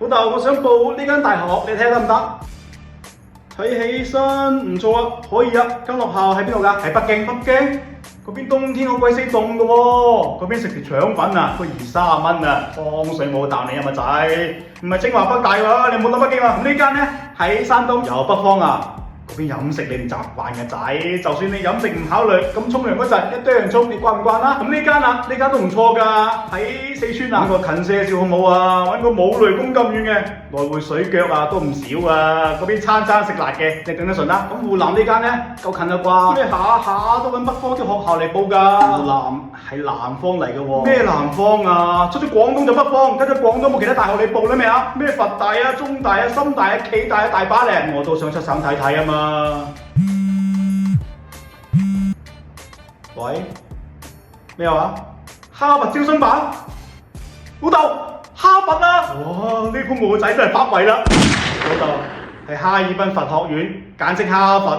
老豆，我想報呢間大學，你睇下得唔得？睇起身唔錯啊，可以啊。間學校喺邊度㗎？喺北京。北京嗰邊冬天好鬼死凍㗎喎，嗰邊食條腸粉啊，都20-30蚊啊，湯水冇啖你啊嘛仔。唔係清華北大喎，你冇諗北京啊？咁呢間呢？喺山東，又北方啊。嗰邊飲食你唔習慣嘅仔，就算你飲食唔考慮，咁沖涼嗰陣一堆人沖，你慣唔慣啦？咁呢間啊，呢間都唔錯㗎，喺四川啊。揾個近些少好唔好啊？揾個冇雷公咁遠嘅，來回水腳啊都唔少啊。嗰邊餐餐食辣嘅，你頂得順啦。咁湖南呢間呢，夠近啦啩？咩下下都揾北方啲學校嚟報㗎？湖南係南方嚟嘅喎。咩南方啊？出咗廣東就北方，跟住廣東冇其他大學你報啦咩啊？咩佛大啊、中大啊、深大啊、暨大啊，大把咧。我都想出省睇睇啊嘛。喂，咩話？哈佛招生辦？老豆，哈佛啊！哇，呢鋪我個仔真係發圍啦！老豆，係哈爾濱佛學院，簡稱哈佛。